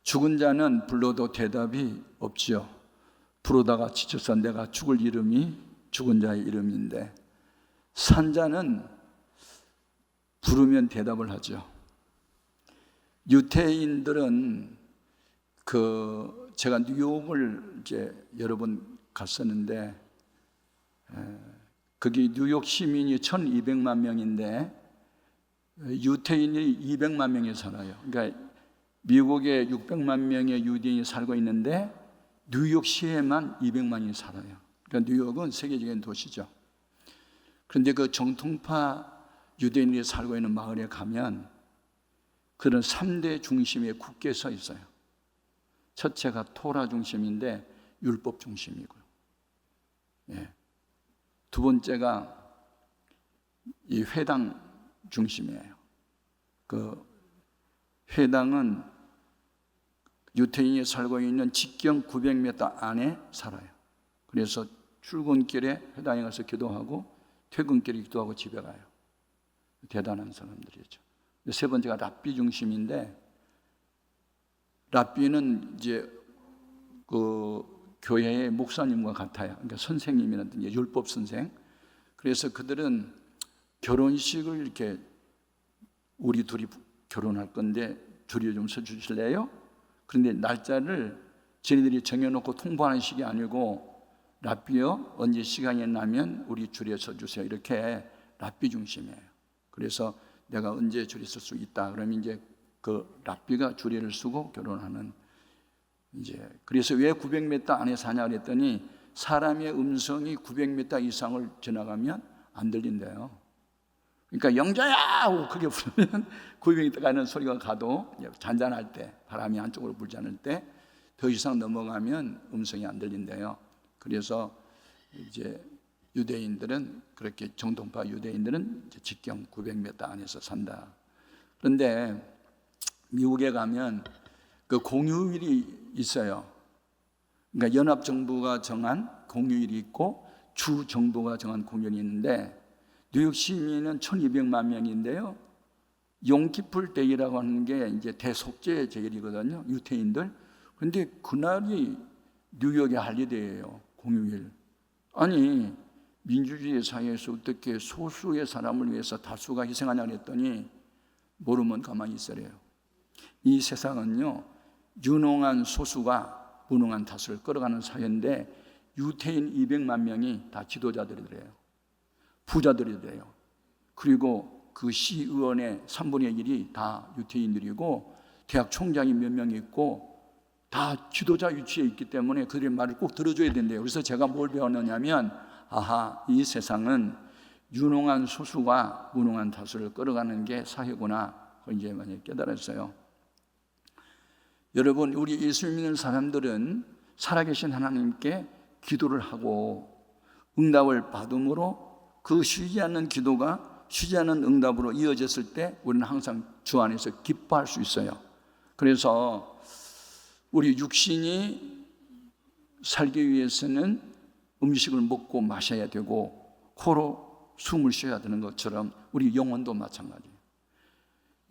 죽은 자는 불러도 대답이 없지요. 부르다가 지쳐서 내가 죽을 이름이 죽은 자의 이름인데, 산 자는 부르면 대답을 하죠. 유태인들은 제가 뉴욕을 이제 여러 번 갔었는데, 거기 뉴욕 시민이 1200만 명인데 유태인이 200만 명이 살아요. 그러니까 미국에 600만 명의 유대인이 살고 있는데 뉴욕시에만 200만이 살아요. 그러니까 뉴욕은 세계적인 도시죠. 그런데 그 정통파 유대인이 살고 있는 마을에 가면 그런 3대 중심에 굳게 서 있어요. 첫째가 토라 중심인데 율법 중심이고요. 두 번째가 이 회당 중심이에요. 그 회당은 유태인이 살고 있는 직경 900m 안에 살아요. 그래서 출근길에 회당에 가서 기도하고 퇴근길에 기도하고 집에 가요. 대단한 사람들이죠. 세 번째가 랍비 중심인데, 랍비는 이제 그 교회의 목사님과 같아요. 그러니까 선생님이라든지 율법 선생. 그래서 그들은 결혼식을 이렇게 우리 둘이 결혼할 건데 둘이 좀 서주실래요? 그런데 날짜를 쟤네들이 정해놓고 통보하는 식이 아니고, 랍비요, 언제 시간이 나면 우리 줄에 서주세요. 이렇게 랍비 중심이에요. 그래서 내가 언제 줄에 설 수 있다 그러면 이제 그 랍비가 줄에를 쓰고 결혼하는. 이제 그래서 왜 900m 안에 사냐 그랬더니, 사람의 음성이 900m 이상을 지나가면 안 들린대요. 그러니까 영자야 하고 크게 부르면 900m 가는 소리가 가도 잔잔할 때, 바람이 한쪽으로 불지 않을 때 더 이상 넘어가면 음성이 안 들린대요. 그래서 이제 유대인들은, 그렇게 정통파 유대인들은 이제 직경 900m 안에서 산다. 그런데 미국에 가면 그 공휴일이 있어요. 그러니까 연합정부가 정한 공휴일이 있고 주 정부가 정한 공휴일이 있는데, 뉴욕 시민은 1200만 명인데요, 용키풀 데이라고 하는 게 이제 대속죄 제일이거든요, 유태인들. 그런데 그날이 뉴욕의 할리데이예요, 공휴일. 아니, 민주주의 사회에서 어떻게 소수의 사람을 위해서 다수가 희생하냐 그랬더니 모르면 가만히 있으래요. 이 세상은요, 유능한 소수가 무능한 다수를 끌어가는 사회인데, 유태인 200만 명이 다 지도자들이래요. 부자들이래요. 그리고 그 시의원의 3분의 1이 다 유태인들이고, 대학 총장이 몇 명 있고 다 지도자 위치에 있기 때문에 그들의 말을 꼭 들어줘야 된대요. 그래서 제가 뭘 배웠느냐면, 아하, 이 세상은 유능한 소수가 무능한 다수를 끌어가는 게 사회구나. 그걸 이제 많이 깨달았어요. 여러분, 우리 예수 믿는 사람들은 살아계신 하나님께 기도를 하고 응답을 받음으로, 그 쉬지 않는 기도가 쉬지 않는 응답으로 이어졌을 때 우리는 항상 주 안에서 기뻐할 수 있어요. 그래서 우리 육신이 살기 위해서는 음식을 먹고 마셔야 되고 코로 숨을 쉬어야 되는 것처럼 우리 영혼도 마찬가지예요.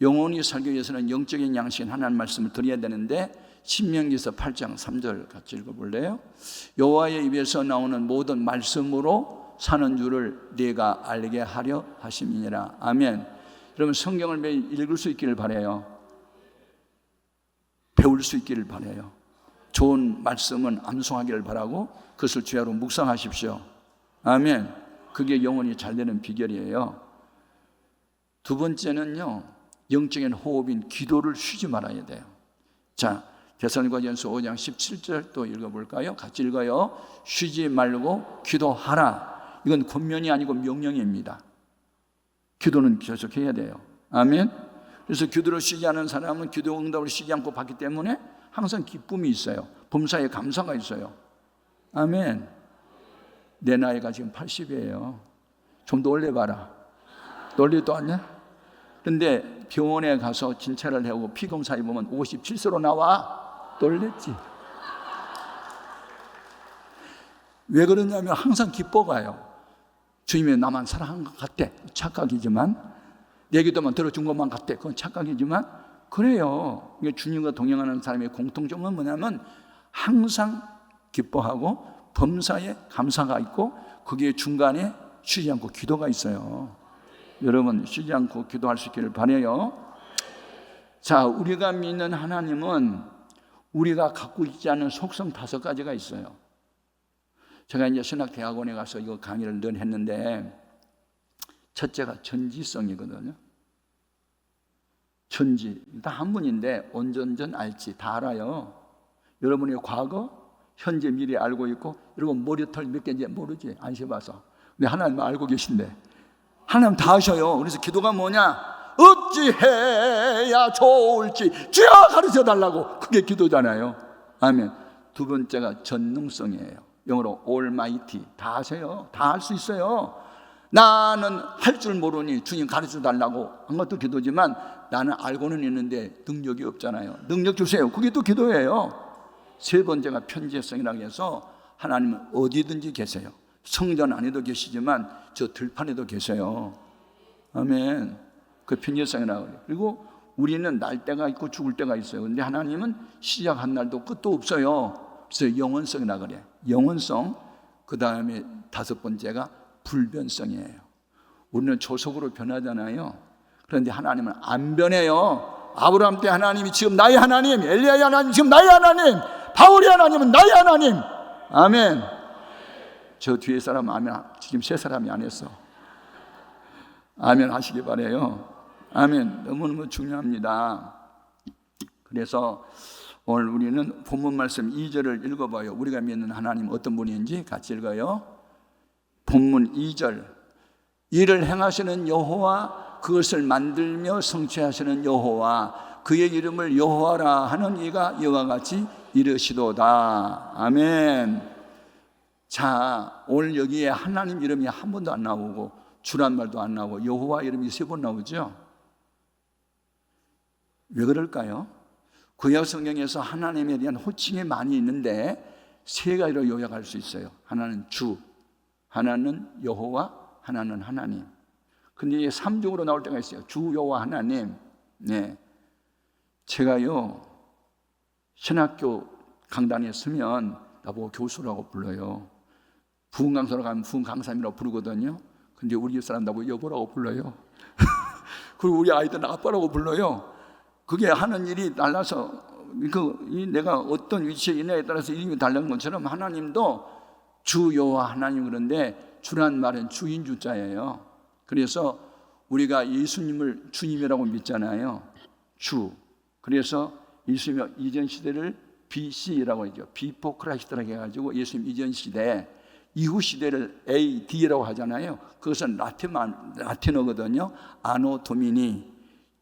영혼이 살기 위해서는 영적인 양식인 하나님 말씀을 드려야 되는데, 신명기서 8장 3절 같이 읽어볼래요? 여호와의 입에서 나오는 모든 말씀으로 사는 줄을 네가 알게 하려 하심이니라. 아멘. 여러분, 성경을 매일 읽을 수 있기를 바라요. 배울 수 있기를 바라요. 좋은 말씀은 암송하기를 바라고 그것을 주야로 묵상하십시오. 아멘. 그게 영혼이 잘 되는 비결이에요. 두 번째는요, 영적인 호흡인 기도를 쉬지 말아야 돼요. 자, 데살로니가전서 5장 17절 또 읽어볼까요? 같이 읽어요. 쉬지 말고 기도하라. 이건 권면이 아니고 명령입니다. 기도는 계속 해야 돼요. 아멘. 그래서 기도를 쉬지 않은 사람은 기도 응답을 쉬지 않고 받기 때문에 항상 기쁨이 있어요. 범사에 감사가 있어요. 아멘. 내 나이가 지금 80이에요. 좀 더 올려봐라. 놀리도 않냐? 그런데 병원에 가서 진찰을 해오고 피검사 해보면 57세로 나와. 놀랬지. 왜 그러냐면 항상 기뻐가요. 주님이 나만 사랑한 것 같대. 착각이지만, 내 기도만 들어준 것만 같대. 그건 착각이지만 그래요. 이게 주님과 동행하는 사람의 공통점은 뭐냐면 항상 기뻐하고 범사에 감사가 있고 거기에 중간에 쉬지 않고 기도가 있어요. 여러분 쉬지 않고 기도할 수 있기를 바라요. 자, 우리가 믿는 하나님은 우리가 갖고 있지 않은 속성 5가지가 있어요. 제가 이제 신학대학원에 가서 이거 강의를 늘 했는데 첫째가 전지성이거든요. 전지, 다 한 분인데 온전전 알지 다 알아요. 여러분의 과거, 현재, 미래 알고 있고 여러분 머리털 몇 개인지 모르지 안 세봐서. 근데 하나님은 알고 계신데 하나님 다 아셔요. 그래서 기도가 뭐냐? 어찌해야 좋을지 주여 가르쳐 달라고. 그게 기도잖아요. 아멘. 두 번째가 전능성이에요. 영어로 Almighty. 다 아세요. 다 할 수 있어요. 나는 할 줄 모르니 주님 가르쳐 달라고 한 것도 기도지만 나는 알고는 있는데 능력이 없잖아요. 능력 주세요. 그게 또 기도예요. 세 번째가 편재성이라고 해서 하나님은 어디든지 계세요. 성전 안에도 계시지만 저 들판에도 계세요. 아멘. 그 편재성이라고 해요. 그리고 우리는 날 때가 있고 죽을 때가 있어요. 근데 하나님은 시작한 날도 끝도 없어요. 그래서 영원성이라고 그래요. 영원성. 그 다음에 5번째가 불변성이에요. 우리는 조속으로 변하잖아요. 그런데 하나님은 안 변해요. 아브라함 때 하나님이 지금 나의 하나님, 엘리야의 하나님 지금 나의 하나님, 바울의 하나님은 나의 하나님. 아멘. 저 뒤에 사람 아멘. 지금 3사람이 안 했어. 아멘 하시기 바라요. 아멘. 너무너무 중요합니다. 그래서 오늘 우리는 본문 말씀 2절을 읽어봐요. 우리가 믿는 하나님 어떤 분인지 같이 읽어요. 본문 2절. 이를 행하시는 여호와, 그것을 만들며 성취하시는 여호와, 그의 이름을 여호와라 하는 이가 이와 같이 이르시도다. 아멘. 자, 오늘 여기에 하나님 이름이 한 번도 안 나오고 주란 말도 안 나오고 여호와 이름이 3번 나오죠. 왜 그럴까요? 구약 성경에서 하나님에 대한 호칭이 많이 있는데 3가지로 요약할 수 있어요. 하나는 주, 하나는 여호와, 하나는 하나님. 근데 이게 3중으로 나올 때가 있어요. 주, 여호와, 하나님. 네. 제가요 신학교 강단에 서면 나보고 교수라고 불러요. 부흥 강사로 가면 부흥 강사님이라고 부르거든요. 근데 우리 집 사람 나보고 여보라고 불러요. 그리고 우리 아이들은 아빠라고 불러요. 그게 하는 일이 달라서 내가 어떤 위치에 있느냐에 따라서 이름이 다른 것처럼 하나님도 주 여호와 하나님. 그런데 주란 말은 주인 주자예요. 그래서 우리가 예수님을 주님이라고 믿잖아요. 주. 그래서 예수님 이전 시대를 BC라고 하죠. Before Christ라고 해가지고 예수님 이전 시대, 이후 시대를 AD라고 하잖아요. 그것은 라틴어거든요. 아노 도미니,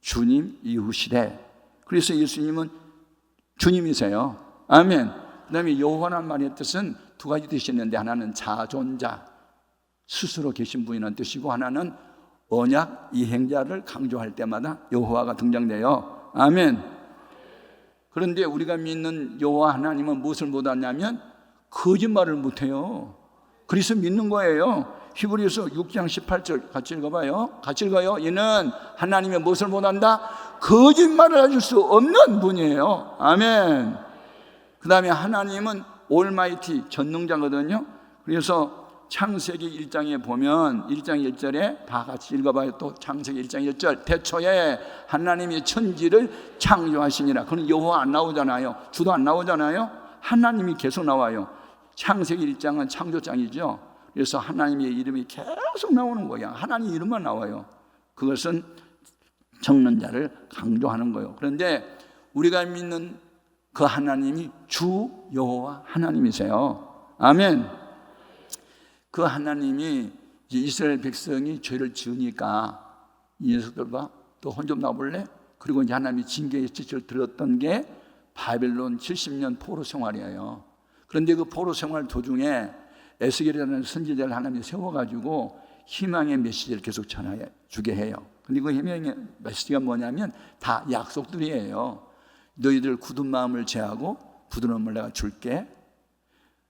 주님 이후 시대. 그래서 예수님은 주님이세요. 아멘. 그 다음에 여호와란 말의 뜻은 2가지 뜻이 있는데 하나는 자존자, 스스로 계신 분이라는 뜻이고 하나는 언약 이행자를 강조할 때마다 여호와가 등장돼요. 아멘. 그런데 우리가 믿는 여호와 하나님은 무엇을 못하냐면 거짓말을 못해요. 그래서 믿는 거예요. 히브리서 6장 18절 같이 읽어봐요. 같이 읽어요. 이는 하나님의 무엇을 못한다? 거짓말을 하실 수 없는 분이에요. 아멘. 그 다음에 하나님은 올마이티, 전능자거든요. 그래서 창세기 1장에 보면 1장 1절에 다 같이 읽어봐요. 또 창세기 1장 1절. 대초에 하나님이 천지를 창조하시니라. 그건 여호와 안 나오잖아요. 주도 안 나오잖아요. 하나님이 계속 나와요. 창세기 1장은 창조장이죠. 그래서 하나님의 이름이 계속 나오는 거예요. 하나님 이름만 나와요. 그것은 적는 강조하는 거예요. 그런데 우리가 믿는 그 하나님이 주 여호와 하나님이세요. 아멘. 그 하나님이 이제 이스라엘 백성이 죄를 지으니까 이 녀석들 봐, 또 혼 좀 나볼래? 그리고 이제 하나님이 징계의 지시를 들었던 게 바벨론 70년 포로 생활이에요. 그런데 그 포로 생활 도중에 에스겔이라는 선지자를 하나님이 세워가지고 희망의 메시지를 계속 전해주게 해요. 근데 그 희망의 메시지가 뭐냐면 다 약속들이에요. 너희들 굳은 마음을 제하고 부드러운 물 내가 줄게.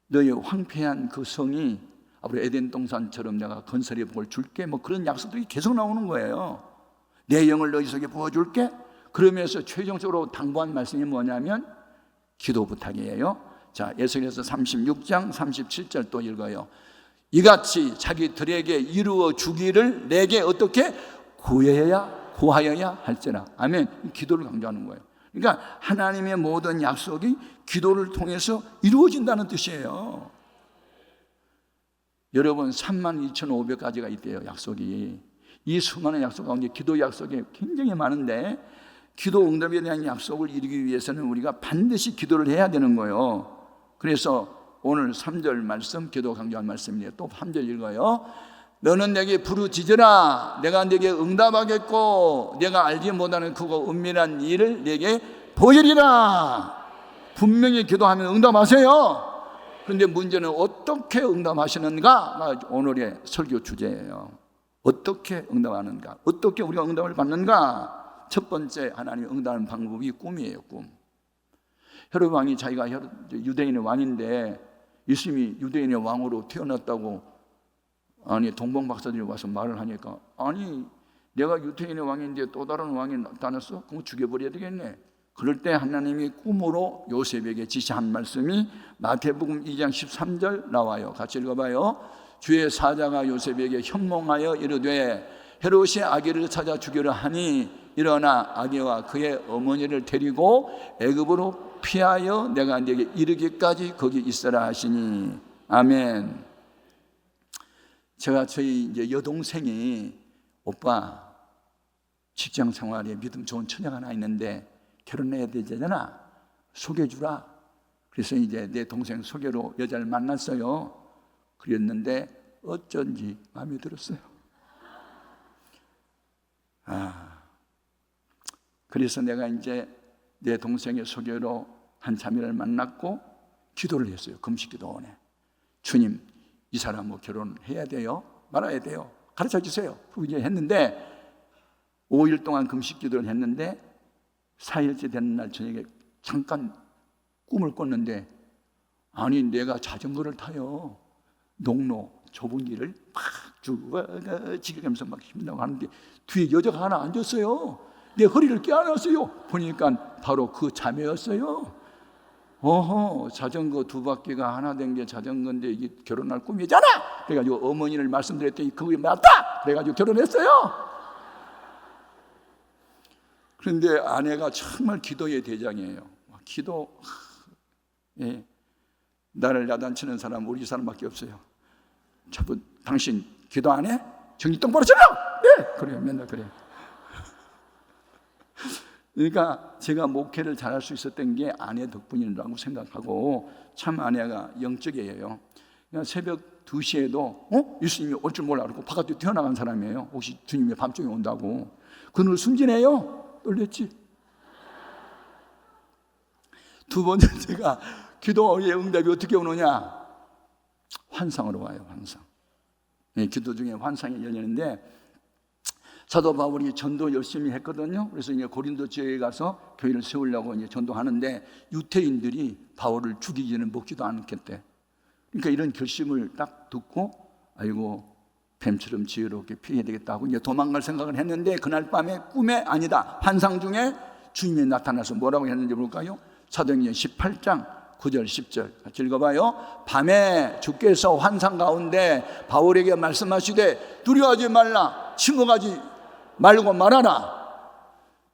너희 황폐한 그 성이 앞으로 에덴 동산처럼 내가 건설해 복을 줄게. 뭐 그런 약속들이 계속 나오는 거예요. 내 영을 너희 속에 부어줄게. 그러면서 최종적으로 당부한 말씀이 뭐냐면 기도 부탁이에요. 자, 에스겔서 36장 37절 또 읽어요. 이같이 자기들에게 이루어 주기를 내게 어떻게 구하여야 할지라. 아멘. 기도를 강조하는 거예요. 그러니까 하나님의 모든 약속이 기도를 통해서 이루어진다는 뜻이에요. 여러분 32,500가지가 있대요, 약속이. 이 수많은 약속 가운데 기도 약속이 굉장히 많은데 기도 응답에 대한 약속을 이루기 위해서는 우리가 반드시 기도를 해야 되는 거예요. 그래서 오늘 3절 말씀, 기도 강조한 말씀이에요. 또 3절 읽어요. 너는 내게 부르짖으라. 내가 내게 응답하겠고 내가 알지 못하는 크고 은밀한 일을 내게 보이리라. 분명히 기도하면 응답하세요. 그런데 문제는 어떻게 응답하시는가? 오늘의 설교 주제예요. 어떻게 응답하는가? 어떻게 우리가 응답을 받는가? 첫 번째 하나님이 응답하는 방법이 꿈이에요. 꿈. 헤롯 왕이 자기가 유대인의 왕인데 예수님이 유대인의 왕으로 태어났다고 아니 동방 박사들이 와서 말을 하니까 아니 내가 유대인의 왕인데 또 다른 왕이 나타났어? 그럼 죽여버려야 되겠네. 그럴 때 하나님이 꿈으로 요셉에게 지시한 말씀이 마태복음 2장 13절 나와요. 같이 읽어봐요. 주의 사자가 요셉에게 현몽하여 이르되 헤롯이 아기를 찾아 죽이려 하니 일어나 아기와 그의 어머니를 데리고 애굽으로 피하여 내가 네게 이르기까지 거기 있으라 하시니. 아멘. 제가 저희 이제 여동생이 오빠 직장 생활에 믿음 좋은 처녀가 하나 있는데 결혼해야 되잖아. 소개해주라. 그래서 이제 내 동생 소개로 여자를 만났어요. 그랬는데 어쩐지 마음에 들었어요. 그래서 내가 이제 내 동생의 소개로 한 자매를 만났고 기도를 했어요. 금식기도원에. 주님, 이 사람하고 결혼해야 돼요? 말아야 돼요? 가르쳐 주세요. 이제 했는데 5일 동안 금식기도를 했는데 4일째 되는 날 저녁에 잠깐 꿈을 꿨는데 아니 내가 자전거를 타요. 농로 좁은 길을 막 지켜가면서 막 힘나고 하는데 뒤에 여자가 하나 앉았어요. 내 허리를 껴안았어요. 보니까 바로 그 자매였어요. 어허, 자전거 두 바퀴가 하나 된 게 자전거인데 이게 결혼할 꿈이잖아. 그래가지고 어머니를 말씀드렸더니 그게 맞다. 그래가지고 결혼했어요. 그런데 아내가 정말 기도의 대장이에요. 기도, 예. 나를 야단치는 사람 우리 사람밖에 없어요. 저분 당신 기도 안 해? 정신 똑바로 차려. 네, 그래요. 맨날 그래요. 그러니까 제가 목회를 잘할 수 있었던 게 아내 덕분이라고 생각하고 참 아내가 영적이에요. 그러니까 새벽 2시에도 예수님이 올 줄 몰라 그러고 바깥에 튀어나간 사람이에요. 혹시 주님이 밤중에 온다고. 그늘 순진해요. 놀랬지. 두 번째 제가 기도의 응답이 어떻게 오느냐? 환상으로 와요. 환상. 기도 중에 환상이 열리는데 사도 바울이 전도 열심히 했거든요. 그래서 이제 고린도 지역에 가서 교회를 세우려고 이제 전도하는데 유태인들이 바울을 죽이지는 먹지도 않겠대. 그러니까 이런 결심을 딱 듣고 아이고 뱀처럼 지혜롭게 피해야 되겠다고 이제 도망갈 생각을 했는데 그날 밤에 꿈에 아니다 환상 중에 주님이 나타나서 뭐라고 했는지 볼까요? 사도행전 18장 9절 10절 같이 읽어봐요. 밤에 주께서 환상 가운데 바울에게 말씀하시되 두려워하지 말라 침묵하지 말고 말하라.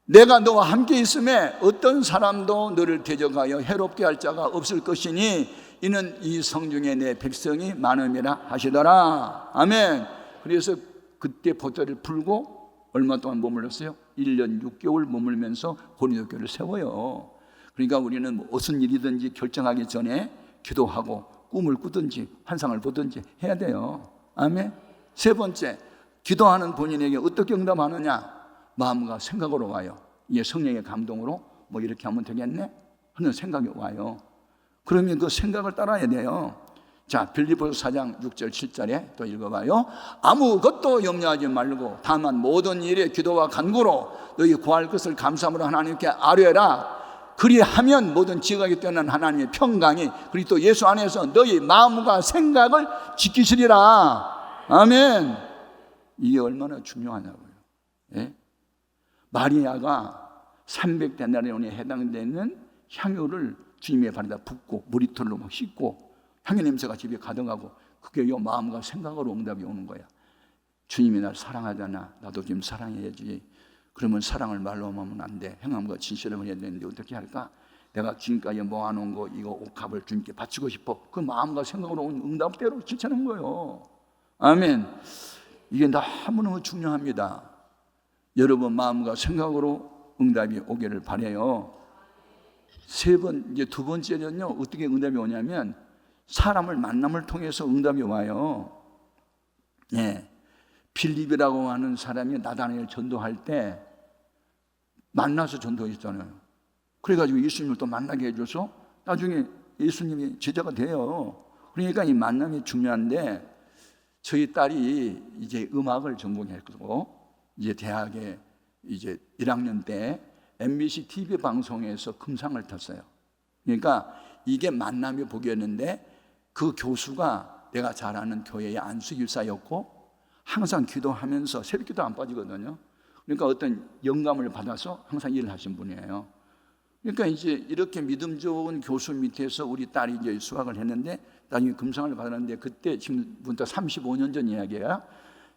내가 너와 함께 있음에 어떤 사람도 너를 대적하여 해롭게 할 자가 없을 것이니 이는 이 성중에 내 백성이 많음이라 하시더라. 아멘. 그래서 그때 보따리를 풀고 얼마 동안 머물렀어요? 1년 6개월 머물면서 고린도 교회를 세워요. 그러니까 우리는 무슨 일이든지 결정하기 전에 기도하고 꿈을 꾸든지 환상을 보든지 해야 돼요. 아멘. 세 번째, 기도하는 본인에게 어떻게 응답하느냐? 마음과 생각으로 와요. 이게 성령의 감동으로 뭐 이렇게 하면 되겠네 하는 생각이 와요. 그러면 그 생각을 따라야 돼요. 자, 빌립보서 4장 6절 7절에 또 읽어봐요. 아무것도 염려하지 말고 다만 모든 일에 기도와 간구로 너희 구할 것을 감사함으로 하나님께 아뢰라. 그리하면 모든 지각이 뛰어난 하나님의 평강이 그리스도 예수 안에서 너희 마음과 생각을 지키시리라. 아멘. 이게 얼마나 중요하냐고요. 예? 마리아가 300데나리온에 해당되는 향유를 주님의 발에다 붓고 머리털로 막 씻고 향유 냄새가 집에 가득하고, 그게 요 마음과 생각으로 응답이 오는 거야. 주님이 날 사랑하잖아. 나도 지금 사랑해야지. 그러면 사랑을 말로 하면 안 돼. 행함과 진실을 해야 되는데 어떻게 할까? 내가 지금까지 모아놓은 거 이거 옥합을 주님께 바치고 싶어. 그 마음과 생각으로 온 응답대로 실천하는 거예요. 아멘. 이게 너무너무 중요합니다. 여러분 마음과 생각으로 응답이 오기를 바라요. 이제 두 번째는요, 어떻게 응답이 오냐면 사람을 만남을 통해서 응답이 와요. 예. 빌립이라고 하는 사람이 나다나엘 전도할 때 만나서 전도했잖아요. 그래가지고 예수님을 또 만나게 해줘서 나중에 예수님이 제자가 돼요. 그러니까 이 만남이 중요한데, 저희 딸이 이제 음악을 전공했고 이제 대학에 이제 1학년 때 MBC TV 방송에서 금상을 탔어요. 그러니까 이게 만남의 복이었는데, 그 교수가 내가 잘 아는 교회의 안수교사였고 항상 기도하면서 새벽기도 안 빠지거든요. 그러니까 어떤 영감을 받아서 항상 일을 하신 분이에요. 그러니까 이제 이렇게 믿음 좋은 교수 밑에서 우리 딸이 이제 수학을 했는데 나중에 금상을 받았는데, 그때 지금부터 35년 전 이야기야.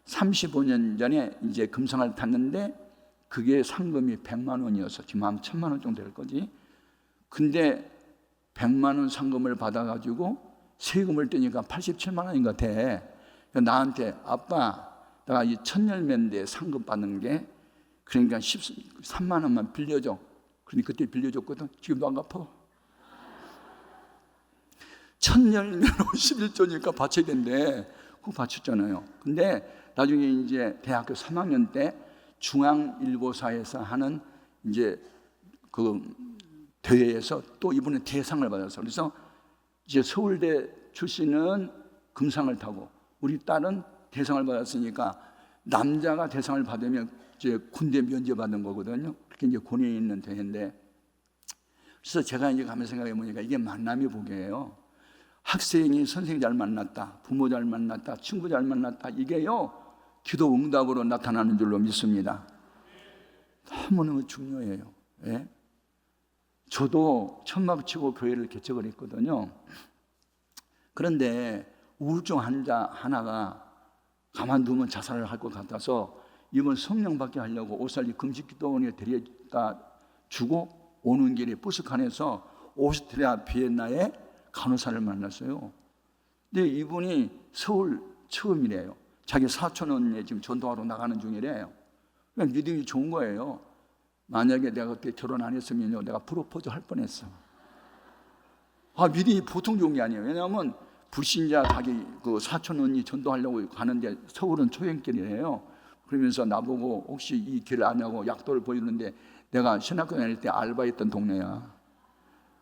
35년 전에 이제 금상을 탔는데 그게 상금이 100만 원이어서 지금 한 1000만 원 정도 될 거지. 근데 100만 원 상금을 받아가지고 세금을 떼니까 87만 원인 것 같아. 나한테 아빠, 내가 이 천열매인데 상금 받는 게 그러니까 13만 원만 빌려줘. 그러니까 그때 빌려줬거든. 지금도 안 갚아. 천열매로 11조니까 바쳐야 된대. 그거 바쳤잖아요. 근데 나중에 이제 대학교 3학년 때 중앙일보사에서 하는 이제 그 대회에서 또 이번에 대상을 받았어. 그래서 이제 서울대 출신은 금상을 타고 우리 딸은 대상을 받았으니까 남자가 대상을 받으면 이제 군대 면제받는 거거든요. 그렇게 이제 권위 있는 대회인데, 그래서 제가 이제 가면 생각해 보니까 이게 만남의 복이에요. 학생이 선생님 잘 만났다, 부모 잘 만났다, 친구 잘 만났다, 이게요 기도 응답으로 나타나는 줄로 믿습니다. 너무너무 중요해요. 예? 저도 천막 치고 교회를 개척을 했거든요. 그런데 우울증 환자 하나가 가만두면 자살을 할 것 같아서 이번 성령 받게 하려고 오살리 금식기도원에 데려다 주고 오는 길에 버스칸에서 오스트리아 비엔나에 간호사를 만났어요. 근데 이분이 서울 처음이래요. 자기 사촌언니에 지금 전도하러 나가는 중이래요. 그냥 믿음이 좋은 거예요. 만약에 내가 그때 결혼 안 했으면요, 내가 프로포즈 할 뻔했어. 믿음이 보통 좋은 게 아니에요. 왜냐하면 불신자 자기 그 사촌 언니 전도하려고 가는데 서울은 초행길이에요. 그러면서 나보고 혹시 이 길 아냐고 약도를 보이는데, 내가 신학교 다닐 때 알바했던 동네야.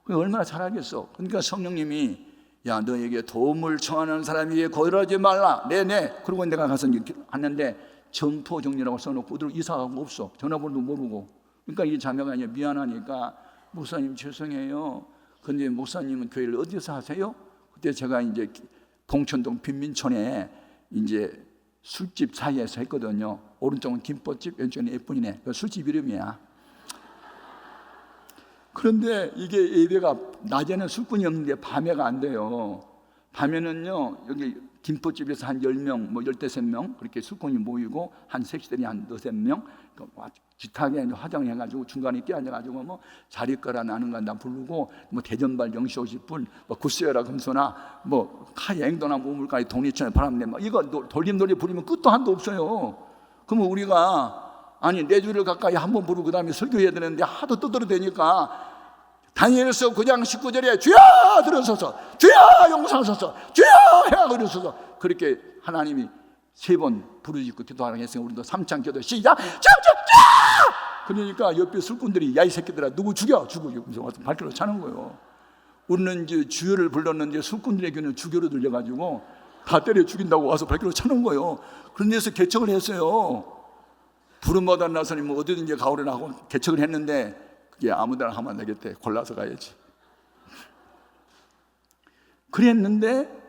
얼마나 잘 알겠어. 그러니까 성령님이 야, 너에게 도움을 청하는 사람이 위해 거절하지 말라. 네네. 그리고 내가 가서 갔는데 점포 정리라고 써놓고 어디로 이사가고 없어. 전화번호도 모르고. 그러니까 이 자매가 이제 미안하니까 목사님 죄송해요. 근데 목사님은 교회를 어디서 하세요? 그때 제가 이제 봉천동 빈민촌에 이제 술집 사이에서 했거든요. 오른쪽은 김포집, 왼쪽은 예쁜이네. 그 술집 이름이야. 그런데 이게 예배가 낮에는 술꾼이 없는데 밤에가 안 돼요. 밤에는요, 여기 김포집에서 한 10명, 뭐 15명 그렇게 술꾼이 모이고 한 섹시들이 한 2-3명 기타에 화장해가지고 중간에 끼어앉아가지고 뭐 자리 거라 나는 거 부르고 뭐 대전발 영시 50분, 뭐 구스여라 금소나 뭐 카행도나 우물가에 동리천에 바람내 막 이거 돌림놀이 부르면 끝도 한도 없어요. 그러면 우리가 아니 4주를 가까이 한 번 부르고 그 다음에 설교해야 되는데 하도 떠들어대니까 다니엘서 9장 19절에 주여 들어서서 주여 용서하소서 주여 해야 그러소서 그렇게 하나님이 3번 부르짖고 기도하라고 했으니 우리도 3창 기도 시작 그러니까 옆에 술꾼들이 야 이 새끼들아 누구 죽여 와서 발길로 차는 거예요. 우리는 이제 주여를 불렀는데 술꾼들에게는 주교로 들려가지고 다 때려 죽인다고 와서 발길로 차는 거예요. 그런 데서 개척을 했어요. 부름받은 나서는 뭐 어디든지 가오려나 하고 개척을 했는데 그게 아무데나 하면 안 되겠대. 골라서 가야지. 그랬는데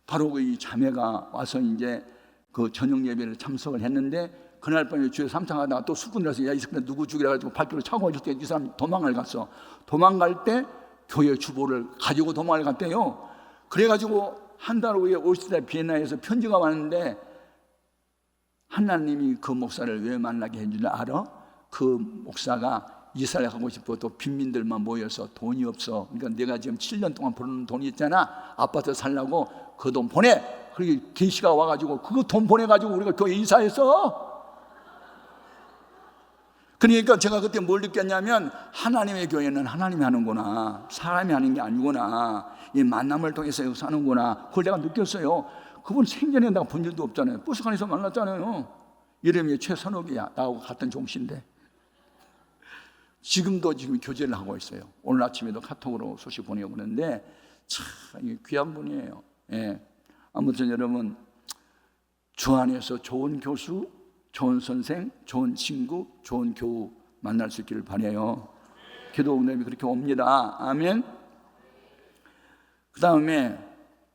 바로 이 자매가 와서 이제 그 저녁 예배를 참석을 했는데 그날 밤에 주에 삼창하다가 또 수군이라서 야, 이 새끼 누구 죽이라 가지고 발길로 차고 있을 때 이 사람 도망을 갔어. 도망갈 때 교회 주보를 가지고 도망을 갔대요. 그래가지고 한 달 후에 오스트리아 비엔나에서 편지가 왔는데 하나님이 그 목사를 왜 만나게 해준 줄 알아? 그 목사가 이스라엘 가고 싶어. 또 빈민들만 모여서 돈이 없어. 그러니까 내가 지금 7년 동안 벌어놓은 돈이 있잖아. 아파트 살라고 그 돈 보내. 그리고 계시가 와가지고 그거 돈 보내가지고 우리가 교회 이사했어. 그러니까 제가 그때 뭘 느꼈냐면 하나님의 교회는 하나님이 하는구나, 사람이 하는 게 아니구나, 이 만남을 통해서 역사하는구나. 그걸 제가 느꼈어요. 그분 생전에 내가 본 일도 없잖아요. 버스칸에서 만났잖아요. 이름이 최선욱이야. 나하고 같은 종씨인데 지금 교제를 하고 있어요. 오늘 아침에도 카톡으로 소식 보내고 그러는데 참 귀한 분이에요. 예. 아무튼 여러분, 주 안에서 좋은 교수, 좋은 선생, 좋은 친구, 좋은 교우 만날 수 있기를 바라요. 기도 응답이 그렇게 옵니다. 아멘. 그 다음에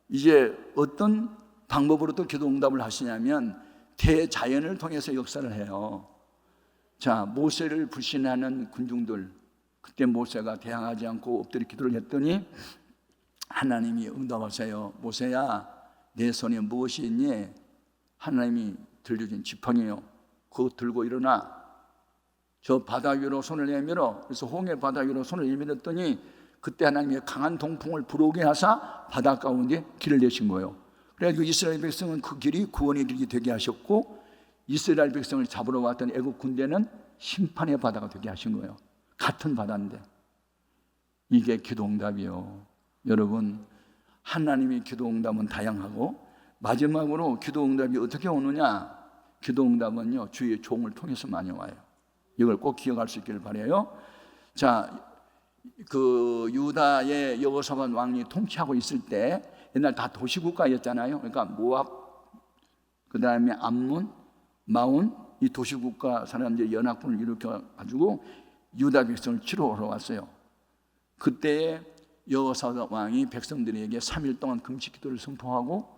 이제 어떤 방법으로 또 기도 응답을 하시냐면 대자연을 통해서 역사를 해요. 자, 모세를 불신하는 군중들, 그때 모세가 대항하지 않고 엎드려 기도를 했더니 하나님이 응답하세요. 모세야, 내 손에 무엇이 있니? 하나님이 들려준 지팡이요. 그거 들고 일어나. 저 바다 위로 손을 내밀어. 그래서 홍해 바다 위로 손을 내밀었더니 그때 하나님이 강한 동풍을 불어오게 하사 바다 가운데 길을 내신 거예요. 그래서 이스라엘 백성은 그 길이 구원의 길이 되게 하셨고, 이스라엘 백성을 잡으러 왔던 애국 군대는 심판의 바다가 되게 하신 거예요. 같은 바다인데. 이게 기도 응답이요. 여러분, 하나님의 기도 응답은 다양하고, 마지막으로 기도 응답이 어떻게 오느냐? 기도 응답은요, 주의 종을 통해서 많이 와요. 이걸 꼭 기억할 수 있기를 바라요. 자, 그 유다의 여호사밧 왕이 통치하고 있을 때 옛날 다 도시국가였잖아요. 그러니까 모압, 그 다음에 암몬, 마온, 이 도시국가 사람들이 연합군을 일으켜 가지고 유다 백성을 치러오러 왔어요. 그때에 여호사밧 왕이 백성들에게 3일 동안 금식 기도를 선포하고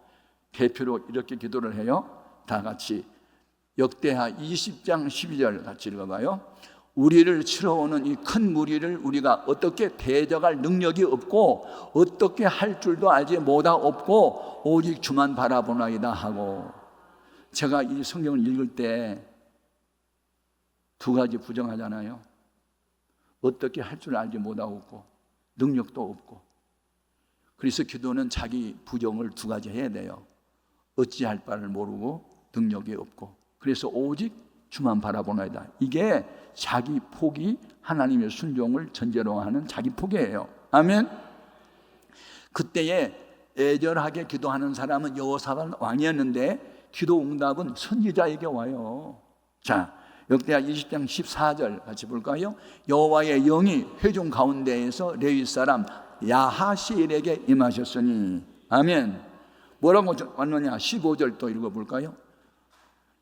대표로 이렇게 기도를 해요. 다 같이 역대하 20장 12절 같이 읽어봐요. 우리를 치러오는 이 큰 무리를 우리가 어떻게 대적할 능력이 없고 어떻게 할 줄도 알지 못하옵고 오직 주만 바라보나이다 하고. 제가 이 성경을 읽을 때 두 가지 부정하잖아요. 어떻게 할 줄 알지 못하고 능력도 없고. 그래서 기도는 자기 부정을 두 가지 해야 돼요. 어찌할 바를 모르고 능력이 없고. 그래서 오직 주만 바라보나이다. 이게 자기 포기, 하나님의 순종을 전제로 하는 자기 포기예요. 아멘. 그때에 애절하게 기도하는 사람은 여호사밧 왕이었는데 기도 응답은 선지자에게 와요. 자, 역대하 20장 14절 같이 볼까요? 여호와의 영이 회중 가운데에서 레위 사람 야하시엘에게 임하셨으니. 아멘. 뭐라고 왔느냐? 15절 또 읽어볼까요?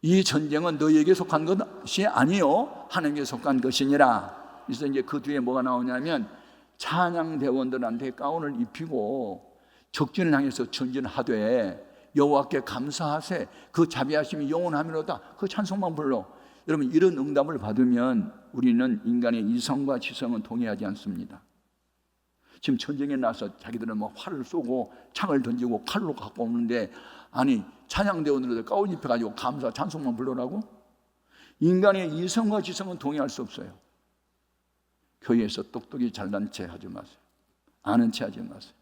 이 전쟁은 너희에게 속한 것이 아니요 하나님께 속한 것이니라. 그래서 이제 그 뒤에 뭐가 나오냐면 찬양 대원들한테 가운을 입히고 적진을 향해서 전진하되 여호와께 감사하세 그 자비하심이 영원하미로다. 그 찬송만 불러. 여러분, 이런 응답을 받으면 우리는 인간의 이성과 지성은 동의하지 않습니다. 지금 전쟁에 나서 자기들은 뭐 활을 쏘고 창을 던지고 칼로 갖고 오는데, 아니 찬양대원들을 가운 입혀가지고 감사 찬송만 불러라고? 인간의 이성과 지성은 동의할 수 없어요. 교회에서 똑똑히 잘난 체 하지 마세요. 아는 체 하지 마세요.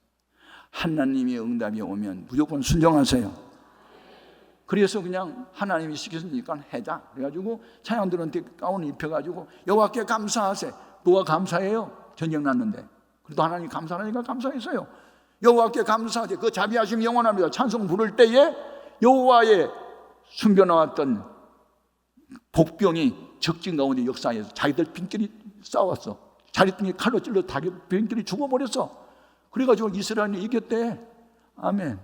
하나님의 응답이 오면 무조건 순종하세요. 그래서 그냥 하나님이 시켰으니까 해자. 그래가지고 찬양들한테 가운을 입혀가지고 여호와께 감사하세. 누가 감사해요? 전쟁 났는데. 그래도 하나님 감사하니까 감사했어요. 여호와께 감사하세. 그 자비하심 영원합니다. 찬송 부를 때에 여호와의 숨겨놓았던 복병이 적진 가운데 역사해서 자기들 빈끼리 싸웠어. 자기들이 칼로 찔러 빈끼리 죽어버렸어. 그래가지고 이스라엘이 이겼대. 아멘.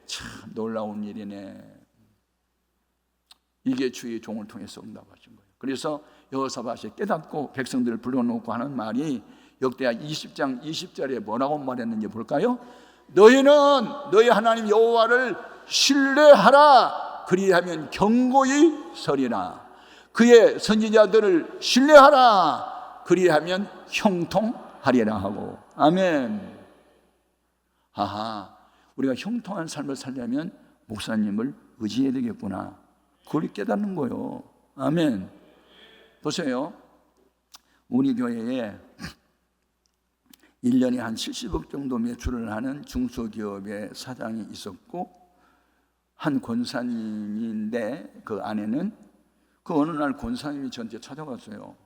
참 놀라운 일이네. 이게 주의 종을 통해서 응답하신 거예요. 그래서 여호사밧이 깨닫고 백성들을 불러놓고 하는 말이 역대하 20장 20절에 뭐라고 말했는지 볼까요? 너희는 너희 하나님 여호와를 신뢰하라. 그리하면 견고히 서리라. 그의 선지자들을 신뢰하라. 그리하면 형통하리라 하고. 아멘. 아하, 우리가 형통한 삶을 살려면 목사님을 의지해야 되겠구나. 그걸 깨닫는 거예요. 아멘. 보세요. 우리 교회에 1년에 한 70억 정도 매출을 하는 중소기업의 사장이 있었고, 한 권사님인데 그 아내는 그 어느 날 권사님이 저한테 찾아왔어요.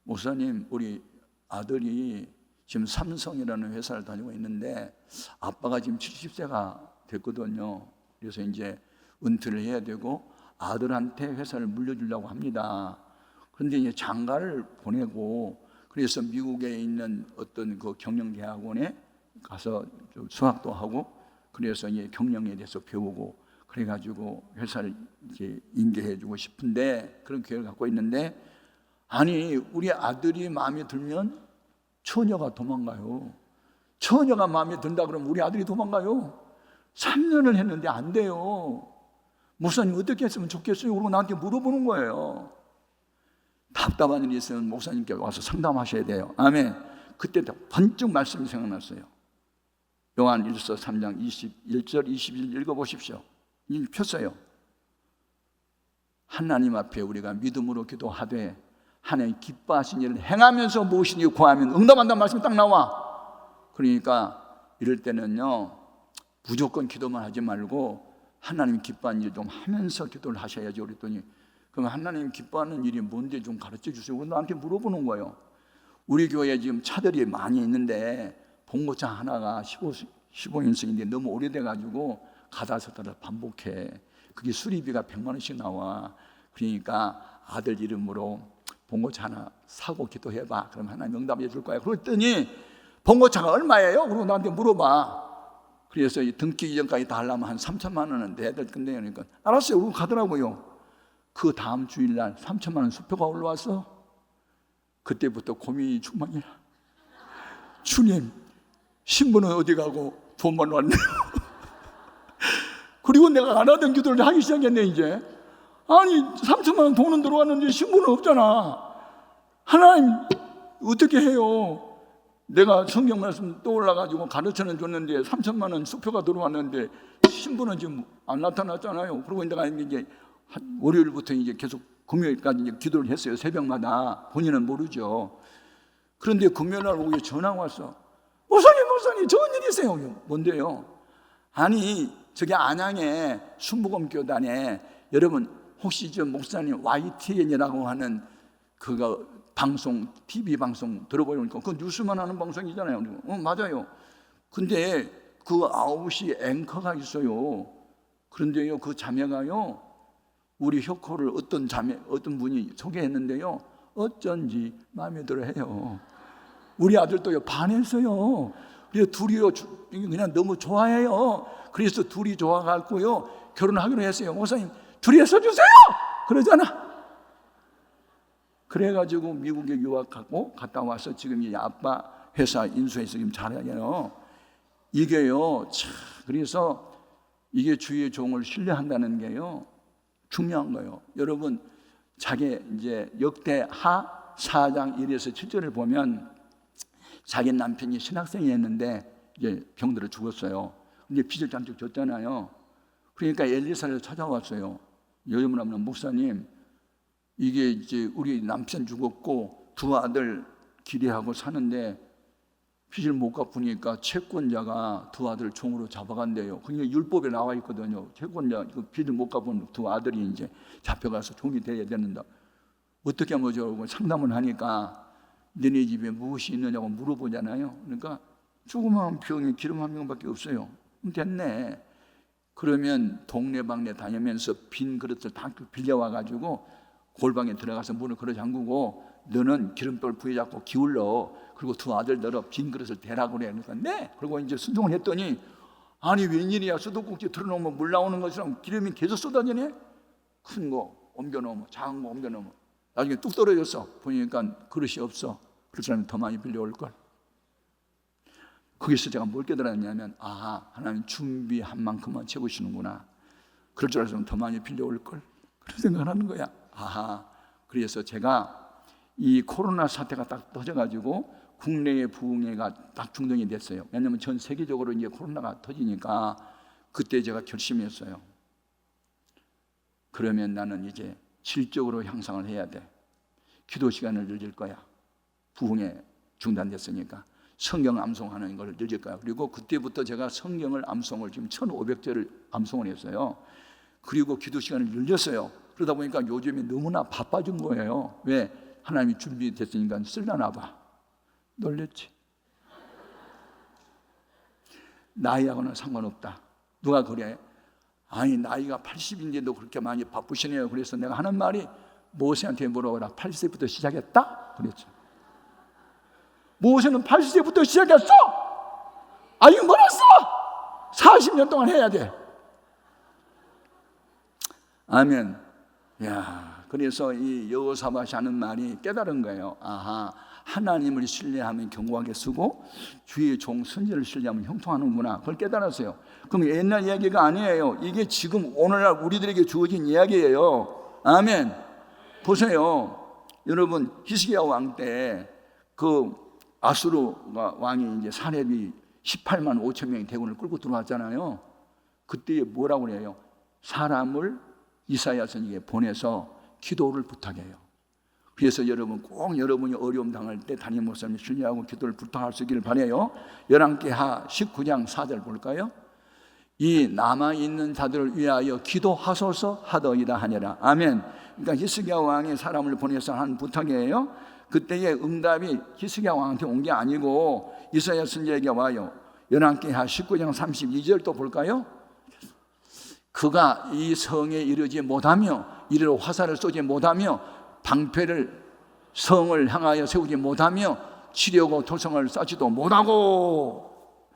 목사님, 우리 아들이 지금 삼성이라는 회사를 다니고 있는데 아빠가 지금 70세가 됐거든요. 그래서 이제 은퇴를 해야 되고 아들한테 회사를 물려주려고 합니다. 그런데 이제 장가를 보내고, 그래서 미국에 있는 어떤 그 경영대학원에 가서 수학도 하고, 그래서 이제 경영에 대해서 배우고, 그래가지고 회사를 이제 인계해주고 싶은데 그런 계획을 갖고 있는데, 아니 우리 아들이 마음에 들면 처녀가 도망가요. 처녀가 마음에 든다 그러면 우리 아들이 도망가요. 3년을 했는데 안 돼요. 목사님 어떻게 했으면 좋겠어요? 그러고 나한테 물어보는 거예요. 답답한 일이 있으면 목사님께 와서 상담하셔야 돼요. 아멘. 그때 번쩍 말씀이 생각났어요. 요한일서 3장 21절 21절 읽어보십시오. 폈어요. 하나님 앞에 우리가 믿음으로 기도하되 하나님 기뻐하신 일을 행하면서 무엇이니 구하면 응답한다는 말씀이 딱 나와. 그러니까 이럴 때는요, 무조건 기도만 하지 말고 하나님 기뻐하는 일 좀 하면서 기도를 하셔야죠. 그랬더니 그럼 하나님 기뻐하는 일이 뭔데 좀 가르쳐 주세요. 나한테 물어보는 거예요. 우리 교회에 지금 차들이 많이 있는데 봉고차 하나가 15인승인데 너무 오래돼가지고 가다서다가 반복해. 그게 수리비가 100만 원씩 나와. 그러니까 아들 이름으로 봉고차 하나 사고 기도해봐. 그럼 하나님 응답해 줄 거야. 그랬더니 봉고차가 얼마예요? 그리고 나한테 물어봐. 그래서 이 등기 이전까지 다 하려면 한 3천만 원은 돼야 될 건데요. 그러니까 알았어요. 그러고 가더라고요. 그 다음 주일날 3천만 원 수표가 올라왔어. 그때부터 고민이 충만이야. 주님, 신부는 어디 가고 돈만 왔네요. 그리고 내가 안 하던 기도를 하기 시작했네 이제. 아니 3천만 원 돈은 들어왔는데 신부는 없잖아. 하나님 어떻게 해요? 내가 성경 말씀 떠올라가지고 가르쳐는 줬는데 3천만 원 수표가 들어왔는데 신부는 지금 안 나타났잖아요. 그리고 내가 이제 월요일부터 이제 계속 금요일까지 이제 기도를 했어요. 새벽마다. 본인은 모르죠. 그런데 금요일날 오후에 전화가 왔어. 목사님 좋은 일 있어요. 뭔데요? 아니 저기 안양에 순복음교단에 여러분 혹시 저 목사님 YTN이라고 하는 그거 방송, TV 방송 들어보니까 그 뉴스만 하는 방송이잖아요. 맞아요. 근데 그 9시 앵커가 있어요. 그런데요 그 자매가요 우리 효코를 어떤 분이 소개했는데요 어쩐지 마음에 들어 해요. 우리 아들도요 반했어요. 그래서 둘이요 그냥 너무 좋아해요. 그래서 둘이 좋아갖고요 결혼하기로 했어요. 목사님 둘이 써주세요 그러잖아. 그래가지고 미국에 유학하고 갔다 와서 지금 이 아빠 회사 인수해서 지금 잘해요. 이게요 참 그래서 이게 주의 종을 신뢰한다는 게요 중요한 거예요. 여러분 자기 이제 역대하 4장 1에서 7절을 보면 자기 남편이 신학생이었는데 이제 병들어 죽었어요. 근데 빚을 잔뜩 졌잖아요. 그러니까 엘리사를 찾아왔어요. 여러분 목사님 이게 이제 우리 남편 죽었고 두 아들 기대하고 사는데 빚을 못 갚으니까 채권자가 두 아들 종으로 잡아간대요. 그게 율법에 나와 있거든요. 채권자 그 빚을 못 갚은 두 아들이 이제 잡혀가서 종이 돼야 된다. 어떻게 하면 저러고 상담을 하니까 너네 집에 무엇이 있느냐고 물어보잖아요. 그러니까 조그마한 병에 기름 한 병밖에 없어요. 됐네. 그러면 동네방네 다니면서 빈 그릇을 다 빌려와가지고 골방에 들어가서 문을 걸어 잠그고 너는 기름돌 부여잡고 기울러. 그리고 두 아들 너로 빈 그릇을 대라고 그래. 그러니까 네. 그리고 이제 순종을 했더니 아니 웬일이야 수도꼭지 틀어놓으면 물 나오는 것처럼 기름이 계속 쏟아지네. 큰 거 옮겨놓으면 작은 거 옮겨놓으면 나중에 뚝 떨어졌어. 보니까 그릇이 없어. 그 사람이 더 많이 빌려올걸. 거기서 제가 뭘 깨달았냐면 하나님 준비한 만큼만 채우시는구나. 그럴 줄 알았으면 더 많이 빌려올 걸. 그런 생각을 하는 거야. 아하. 그래서 제가 이 코로나 사태가 딱 터져가지고 국내의 부흥회가 딱 중단이 됐어요. 왜냐하면 전 세계적으로 이제 코로나가 터지니까 그때 제가 결심했어요. 그러면 나는 이제 질적으로 향상을 해야 돼. 기도 시간을 늘릴 거야. 부흥회 중단됐으니까 성경 암송하는 걸 늘릴 거야. 그리고 그때부터 제가 성경을 암송을 지금 1500절을 암송을 했어요. 그리고 기도 시간을 늘렸어요. 그러다 보니까 요즘에 너무나 바빠진 거예요. 왜? 하나님이 준비됐으니까 쓰려나 봐. 놀랬지. 나이하고는 상관없다. 누가 그래? 아니 나이가 80인데도 그렇게 많이 바쁘시네요. 그래서 내가 하는 말이 모세한테 물어보라. 80세부터 시작했다? 그랬죠. 모세는 80세부터 시작했어? 아니 멀었어. 40년 동안 해야 돼. 아멘. 야, 그래서 이 여호사밧이 하는 말이 깨달은 거예요. 아하, 하나님을 신뢰하면 견고하게 쓰고 주의 종 선지를 신뢰하면 형통하는구나. 그걸 깨달았어요. 그럼 옛날 이야기가 아니에요. 이게 지금 오늘날 우리들에게 주어진 이야기예요. 아멘. 보세요, 여러분, 히스기야 왕 때 그 아수르 왕이 이제 사렙이 18만 5천 명의 대군을 끌고 들어왔잖아요. 그때 뭐라고 그래요? 사람을 이사야 선지자에게 보내서 기도를 부탁해요. 그래서 여러분 꼭 여러분이 어려움 당할 때 담임 목사님 신뢰하고 기도를 부탁할 수 있기를 바라요. 열왕기하 19장 4절 볼까요? 이 남아있는 자들을 위하여 기도하소서 하더이다 하니라. 아멘. 그러니까 히스기야 왕이 사람을 보내서 한 부탁이에요. 그때의 응답이 히스기야 왕한테 온 게 아니고 이사야 선지자에게 와요. 열왕기하 19장 32절 또 볼까요? 그가 이 성에 이르지 못하며 이리로 화살을 쏘지 못하며 방패를 성을 향하여 세우지 못하며 치려고 토성을 쌓지도 못하고,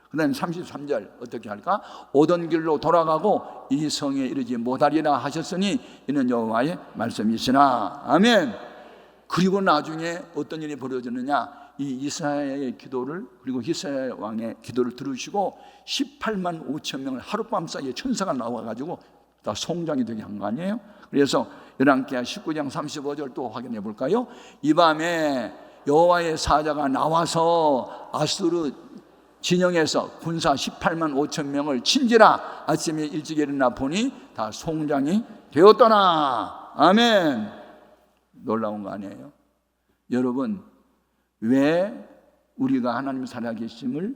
그 다음에 33절 어떻게 할까? 오던 길로 돌아가고 이 성에 이르지 못하리라 하셨으니 이는 여호와의 말씀이시나. 아멘. 그리고 나중에 어떤 일이 벌어졌느냐? 이 이사야의 기도를, 그리고 히스기야 왕의 기도를 들으시고 18만 5천 명을 하룻밤 사이에 천사가 나와가지고 다 송장이 되게 한 거 아니에요? 그래서 열왕기하 19장 35절 또 확인해 볼까요? 이 밤에 여호와의 사자가 나와서 아수르 진영에서 군사 18만 5천 명을 친지라. 아침에 일찍 일어나 보니 다 송장이 되었더라. 아멘. 놀라운 거 아니에요? 여러분, 왜 우리가 하나님 살아계심을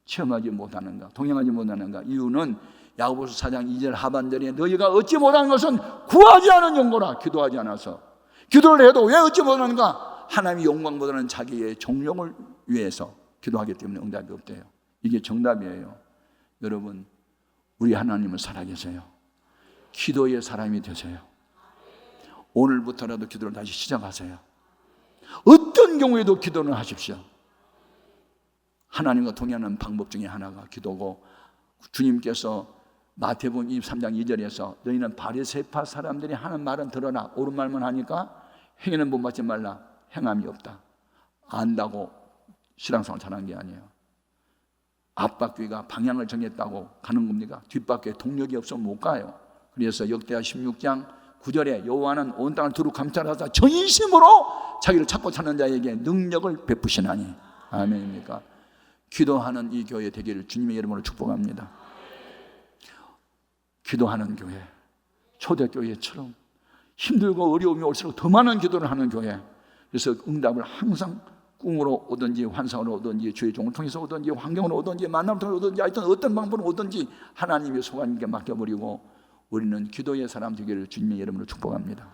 체험하지 못하는가, 동행하지 못하는가? 이유는 야고보서 4장 2절 하반절에 너희가 얻지 못한 것은 구하지 않은 영고라. 기도하지 않아서. 기도를 해도 왜 얻지 못하는가? 하나님이 영광보다는 자기의 정령을 위해서 기도하기 때문에 응답이 없대요. 이게 정답이에요. 여러분, 우리 하나님은 살아계세요. 기도의 사람이 되세요. 오늘부터라도 기도를 다시 시작하세요. 어떤 경우에도 기도를 하십시오. 하나님과 동행하는 방법 중에 하나가 기도고, 주님께서 마태복음 23장 2절에서 너희는 바리새파 사람들이 하는 말은 들어라. 옳은 말만 하니까 행위는 본받지 말라. 행함이 없다. 안다고 신앙생활 잘한 게 아니에요. 앞바퀴가 방향을 정했다고 가는 겁니까? 뒷바퀴에 동력이 없으면 못 가요. 그래서 역대하 16장 9절에 여호와는 온 땅을 두루 감찰하사 전심으로 자기를 찾고 찾는 자에게 능력을 베푸시나니. 아멘입니까? 기도하는 이 교회 되기를 주님의 이름으로 축복합니다. 기도하는 교회, 초대교회처럼 힘들고 어려움이 올수록 더 많은 기도를 하는 교회. 그래서 응답을 항상 꿈으로 오든지 환상으로 오든지 주의 종을 통해서 오든지 환경으로 오든지 만남을 통해서 오든지 하여튼 어떤 방법으로 오든지 하나님의 소관님께 맡겨버리고 우리는 기도의 사람 되기를 주님의 이름으로 축복합니다.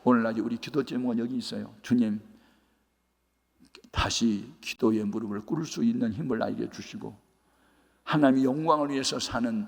오늘날 우리 기도 제목은 여기 있어요. 주님, 다시 기도의 무릎을 꿇을 수 있는 힘을 나에게 주시고 하나님의 영광을 위해서 사는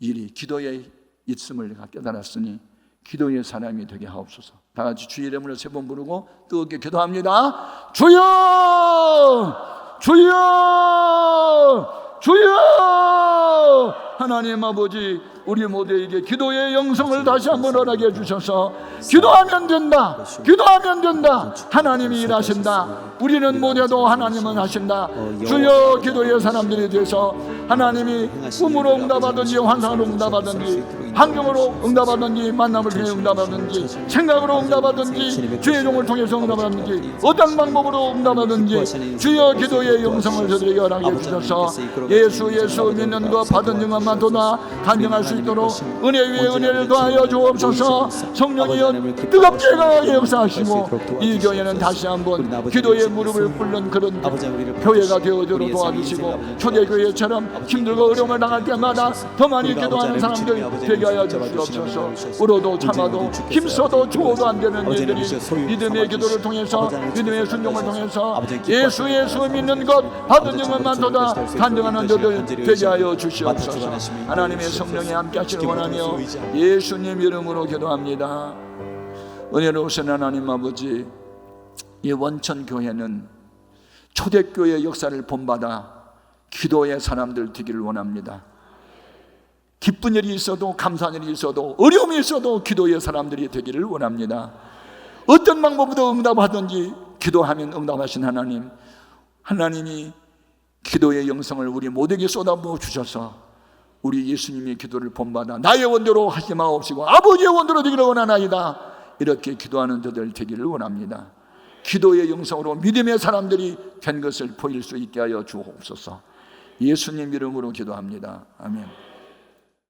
일이 기도에 있음을 내가 깨달았으니 기도의 사람이 되게 하옵소서. 다 같이 주의 이름으로 3번 부르고 뜨겁게 기도합니다. 주여! 주여! 주여! 하나님 아버지, 우리 모두에게 기도의 영성을 다시 한번 허락해 주셔서 기도하면 된다, 기도하면 된다, 하나님이 일하신다, 우리는 못해도 하나님은 하신다. 주여, 기도의 사람들이 돼서 하나님이 꿈으로 응답하든지 환상으로 응답하든지 환경으로 응답하든지 만남을 통해 응답하든지 생각으로 응답하든지 주의 종을 통해서 응답하든지 어떤 방법으로 응답하든지 주여, 기도의 영성을 저들에게 허락해 주셔서 예수 믿는 것 받은 증언만도다 간증할 수 있도록 은혜 위에 은혜를 더하여 주옵소서. 성령이여 뜨겁게 강하게 역사하시고 이 교회는 다시 한번 기도의 무릎을 꿇는 그런 교회가 되어주도록 도와주시고 초대교회처럼 힘들고 어려움을 당할 때마다 더 많이 기도하는 사람들 되게 하여 주시옵소서. 울어도 참아도 힘써도 죽어도 안 되는 일들이 믿음의 기도를 통해서 믿음의 순종을 통해서 예수 믿는 것 받은 증언만도다 간증하는 저들 되게 하여 주시옵소서. 하나님의 성령이 함께 하시길 원하며 예수님 이름으로 기도합니다. 은혜로우신 하나님 아버지, 이 원천교회는 초대교회 역사를 본받아 기도의 사람들 되기를 원합니다. 기쁜 일이 있어도 감사한 일이 있어도 어려움이 있어도 기도의 사람들이 되기를 원합니다. 어떤 방법으로 응답하든지 기도하면 응답하신 하나님, 하나님이 기도의 영성을 우리 모두에게 쏟아부어 주셔서 우리 예수님의 기도를 본받아 나의 원대로 하지 마옵시고 아버지의 원대로 되기를 원하나이다, 이렇게 기도하는 저들 되기를 원합니다. 기도의 영성으로 믿음의 사람들이 된 것을 보일 수 있게 하여 주옵소서. 예수님 이름으로 기도합니다. 아멘.